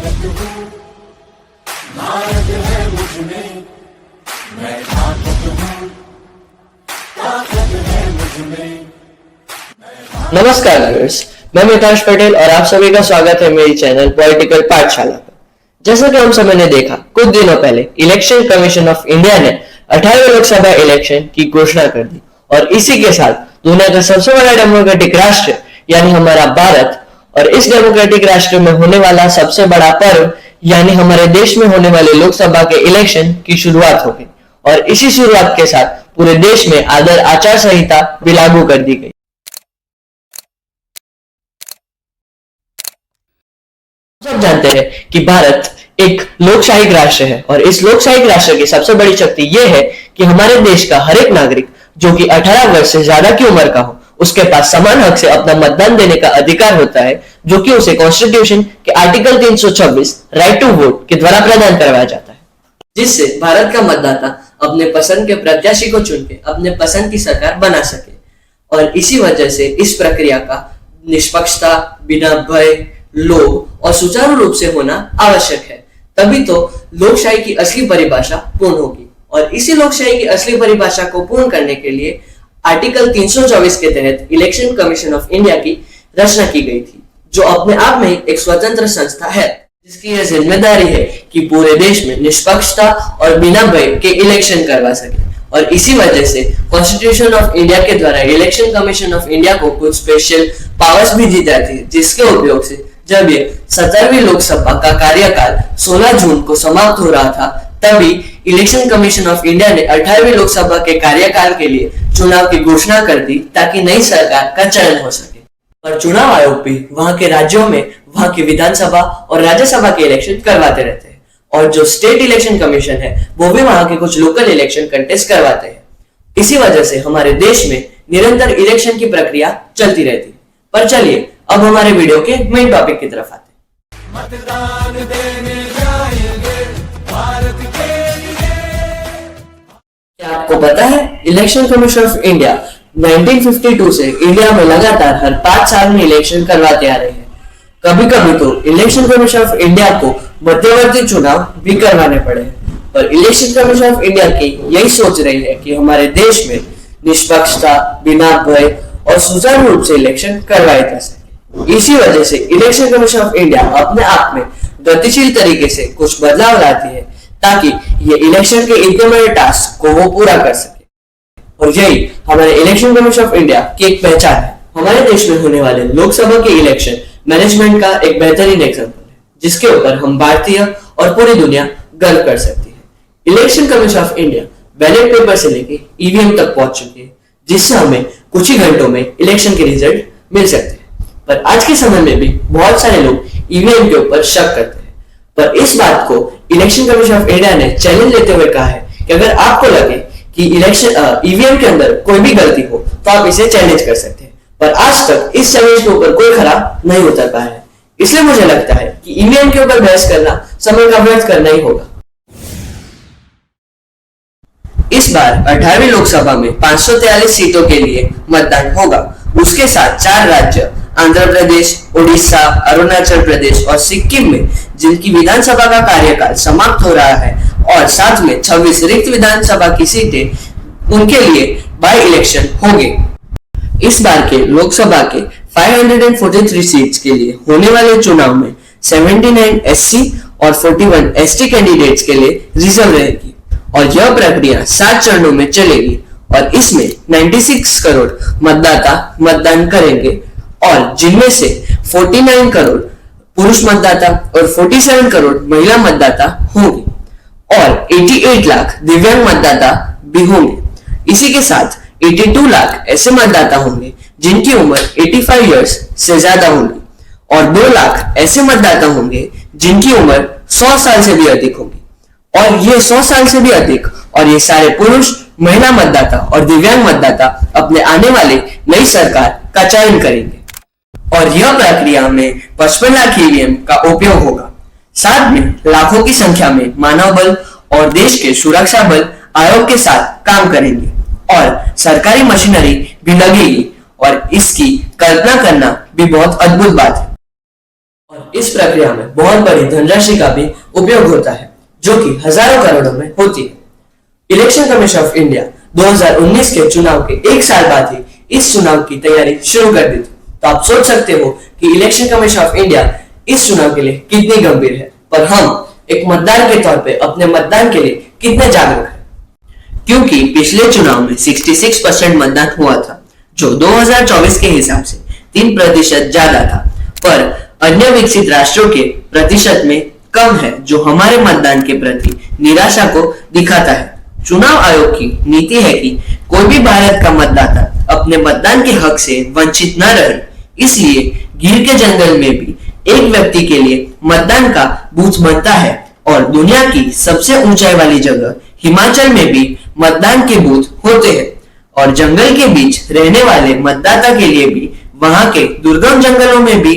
भारत हूँ, भारत है मुझ में, मैं ताकत हूँ, ताकत है मुझ में। नमस्कार व्यूअर्स, मैं मिताश पटेल और आप सभी का स्वागत है मेरी चैनल पॉलिटिकल पाठशाला पर। जैसा कि हम सब ने देखा, कुछ दिनों पहले इलेक्शन कमीशन ऑफ इंडिया ने 18वें लोकसभा इलेक्शन की घोषणा कर दी और इसी के साथ दुनिया का सबसे बड़ा डेमोक्रेटिक राष्ट्र यानी हमारा भारत और इस डेमोक्रेटिक राष्ट्र में होने वाला सबसे बड़ा पर्व यानी हमारे देश में होने वाले लोकसभा के इलेक्शन की शुरुआत हो गई और इसी शुरुआत के साथ पूरे देश में आदर्श आचार संहिता भी लागू कर दी गई। सब जानते हैं कि भारत एक लोकशाही राष्ट्र है और इस लोकशाही राष्ट्र की सबसे बड़ी शक्ति यह है कि हमारे देश का हर एक नागरिक जो कि 18 वर्ष से ज्यादा की उम्र का हो उसके पास समान हक से अपना मतदान देने का अधिकार होता है, जो कि उसे कॉन्स्टिट्यूशन के आर्टिकल 326 राइट टू वोट के द्वारा प्रदान करवाया जाता है, जिससे भारत का मतदाता अपने पसंद के प्रत्याशी को चुन के अपने पसंद की सरकार बना सके। और इसी वजह से इस प्रक्रिया का निष्पक्षता, बिना भय, लोभ और सुचारू रूप से होना आवश्यक है, तभी तो लोकशाही की असली परिभाषा पूर्ण होगी। और इसी लोकशाही की असली परिभाषा को पूर्ण करने के लिए आर्टिकल 324 के तहत इलेक्शन कमीशन ऑफ इंडिया की रचना की गई थी, जो अपने आप में एक स्वतंत्र संस्था है जिसकी यह जिम्मेदारी है कि पूरे देश में निष्पक्षता और बिना भय के इलेक्शन करवा सके। और इसी वजह से कॉन्स्टिट्यूशन ऑफ इंडिया के द्वारा इलेक्शन कमीशन ऑफ इंडिया को कुछ स्पेशल पावर्स भी दी जाती है, जिसके उपयोग से जब ये 17वीं लोकसभा का कार्यकाल 16 जून को समाप्त हो रहा था, तभी इलेक्शन कमीशन ऑफ इंडिया ने 18वीं लोकसभा के कार्यकाल के लिए चुनाव की घोषणा कर दी ताकि नई सरकार का चयन हो सके। और चुनाव आयोग भी वहां के राज्यों में वहां की विधानसभा और राज्यसभा के इलेक्शन करवाते रहते हैं और जो स्टेट इलेक्शन कमीशन है वो भी वहां के कुछ लोकल इलेक्शन कंटेस्ट करवाते हैं। इसी वजह से हमारे देश में निरंतर इलेक्शन की प्रक्रिया चलती रहती है। पर चलिए अब हमारे वीडियो के मेन टॉपिक की तरफ आते हैं। मतदान देने जाएंगे भारत के लिए। क्या आपको पता है इलेक्शन कमीशन ऑफ इंडिया 1952 से इंडिया में लगातार हर 5 साल में इलेक्शन करवाते आ रहे हैं। कभी कभी तो इलेक्शन कमीशन ऑफ इंडिया को मध्यवर्ती चुनाव भी करवाने पड़े और इलेक्शन कमीशन ऑफ इंडिया की यही सोच रही है कि हमारे देश में निष्पक्षता, बिना भय और सुचारू रूप से इलेक्शन करवाए जा सके। इसी वजह से इलेक्शन कमीशन ऑफ इंडिया अपने आप में गतिशील तरीके से कुछ बदलाव लाती है ताकि ये इलेक्शन के इम्प्लीमेंट टास्क को वो पूरा कर सके। और यही हमारे इलेक्शन कमीशन ऑफ इंडिया की एक पहचान है। हमारे देश में होने वाले लोकसभा के इलेक्शन मैनेजमेंट का एक बेहतरीन एग्जाम्पल है, जिसके ऊपर हम भारतीय और पूरी दुनिया गर्व कर सकती है। Election commission of India ballot paper से लेके ईवीएम तक पहुंच चुकी है, जिससे हमें कुछ ही घंटों में इलेक्शन के रिजल्ट मिल सकते हैं। पर आज के समय में भी बहुत सारे लोग ईवीएम के ऊपर शक करते हैं, पर इस बात को इलेक्शन कमीशन ऑफ इंडिया ने चैलेंज लेते हुए कहा है कि अगर आपको लगे कि इलेक्शन ईवीएम के अंदर कोई भी गलती हो तो आप इसे चैलेंज कर सकते हैं। पर आज तक इस चैलेंज के ऊपर कोई खरा नहीं उतर पाया है, इसलिए मुझे लगता है कि ईवीएम के ऊपर बहस करना समय का व्यर्थ करना ही होगा। इस बार 18वीं लोकसभा में 543 सीटों के लिए मतदान होगा। उसके साथ 4 राज्य आंध्र प्रदेश, उड़ीसा, अरुणाचल प्रदेश और सिक्किम में जिनकी विधानसभा का कार्यकाल समाप्त हो रहा है और साथ में 26 रिक्त विधानसभा की सीटें उनके लिए बाय इलेक्शन होंगे। इस बार के लोकसभा के 543 सीट्स के लिए होने वाले चुनाव में 79 एससी और 41 एसटी कैंडिडेट्स के लिए रिजर्व रहेगी और यह प्रक्रिया 7 चरणों में चलेगी और इसमें 96 करोड़ मतदाता मतदान करेंगे और जिनमें से 49 करोड़ पुरुष मतदाता और 47 करोड़ महिला मतदाता होंगे और 88 लाख दिव्यांग मतदाता भी होंगे। इसी के साथ 82 लाख ऐसे मतदाता होंगे जिनकी उम्र 85 इयर्स से ज्यादा होगी और 2 लाख ऐसे मतदाता होंगे जिनकी उम्र 100 साल से भी अधिक होगी। और ये 100 साल से भी अधिक और ये सारे पुरुष, महिला मतदाता और दिव्यांग मतदाता अपने आने वाले नई सरकार का चयन करेंगे और यह प्रक्रिया में 55 लाख ईवीएम का उपयोग होगा। साथ में लाखों की संख्या में मानव बल और देश के सुरक्षा बल आयोग के साथ काम करेंगे और सरकारी मशीनरी भी लगेगी और इसकी कल्पना करना भी बहुत अद्भुत बात है। और इस प्रक्रिया में बहुत बड़ी धनराशि का भी उपयोग होता है, जो कि हजारों करोड़ों में होती है। इलेक्शन कमीशन ऑफ इंडिया 2019 के चुनाव के एक साल बाद ही इस चुनाव की तैयारी शुरू कर दी थी। तो आप सोच सकते हो कि इलेक्शन कमीशन ऑफ इंडिया इस चुनाव के लिए कितनी गंभीर है, पर हम एक मतदार के तौर पे अपने मतदान के लिए कितने जागरूक हैं। क्योंकि पिछले चुनाव में 66% मतदान हुआ था, जो 2024 के हिसाब से 3% ज्यादा था, पर अन्य विकसित राष्ट्रों के प्रतिशत में कम है, जो हमारे मतदान के प्रति निराशा को दिखाता है। चुनाव आयोग की नीति है कि कोई भी भारत का मतदाता अपने मतदान के हक से वंचित न रहे, इसलिए गिर के जंगल में भी एक व्यक्ति के लिए मतदान का बूथ बनता है और दुनिया की सबसे ऊंचाई वाली जगह हिमाचल में भी मतदान के बूथ होते हैं और जंगल के बीच रहने वाले मतदाता के लिए भी वहां के दुर्गम जंगलों में भी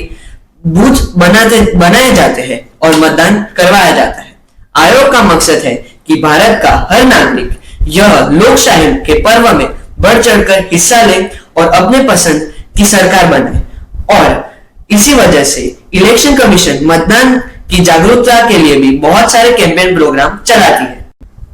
बूथ बनाए जाते हैं और मतदान करवाया जाता है। आयोग का मकसद है कि भारत का हर नागरिक यह लोकशाही के पर्व में बढ़ चढ़कर हिस्सा ले और अपने पसंद की सरकार बनाए, और इसी वजह से इलेक्शन कमीशन मतदान की जागरूकता के लिए भी बहुत सारे कैंपेन प्रोग्राम चलाती है।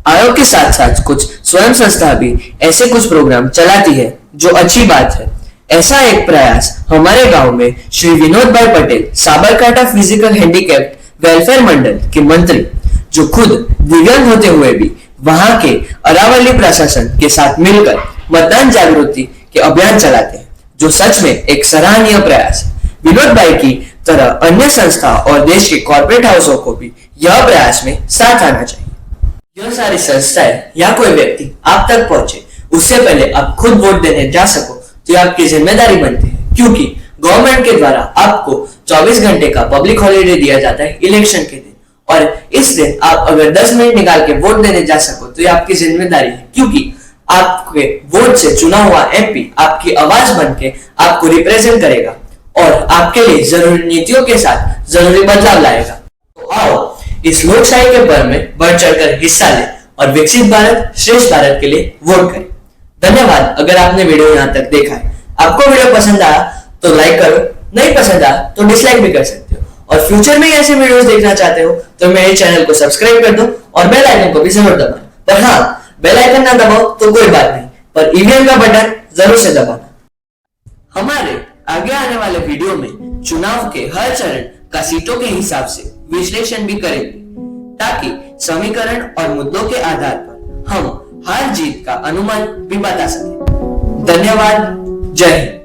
आयोग के साथ साथ कुछ स्वयं संस्था भी ऐसे कुछ प्रोग्राम चलाती है, जो अच्छी बात है। ऐसा एक प्रयास हमारे गांव में श्री विनोद भाई Patel, Sabarkantha physical handicapped welfare Mandal के मंत्री, जो खुद दिव्यांग होते हुए भी वहां के अरावली प्रशासन के साथ मिलकर मतदान जागृति के अभियान चलाते हैं, जो सच में एक सराहनीय प्रयास है। विनोद भाई की तरह अन्य संस्था और देश के कॉर्पोरेट हाउसों को भी यह प्रयास में साथ आना चाहिए। यह सारी संस्थाएं या कोई व्यक्ति आप तक पहुंचे उससे पहले आप खुद वोट देने जा सको, तो आपकी जिम्मेदारी बनती है, क्योंकि गवर्नमेंट के द्वारा आपको 24 घंटे का पब्लिक हॉलीडे दिया जाता है इलेक्शन के दिन, और इस दिन आप अगर 10 मिनट निकाल के वोट देने जा सको तो ये आपकी जिम्मेदारी है, क्योंकि आपके वोट से चुना हुआ एमपी आपकी आवाज बन के आपको रिप्रेजेंट करेगा और आपके लिए जरूरी नीतियों के साथ जरूरी बदलाव लाएगा। तो आओ इस लोकशाही के पर्व में बढ़ चढ़कर हिस्सा लें और विकसित भारत, श्रेष्ठ भारत के लिए वोट करें। धन्यवाद। अगर आपने वीडियो यहाँ तक देखा है, आपको वीडियो पसंद आया तो लाइक करो, नहीं पसंद आया तो डिसलाइक भी कर सकते हो, और फ्यूचर में ऐसे वीडियोस देखना चाहते हो तो मेरे चैनल को सब्सक्राइब कर दो और बेल आइकन को भी जरूर दबाना। पर हाँ, बेल आइकन ना दबाओ तो कोई बात नहीं, पर ईवीएम का बटन जरूर से दबाना। हमारे आगे आने वाले वीडियो में चुनाव के हर चरण का सीटों के हिसाब से विश्लेषण भी करेंगे, ताकि समीकरण और मुद्दों के आधार पर हम हार जीत का अनुमान भी बता सकें। धन्यवाद। जय हिंद।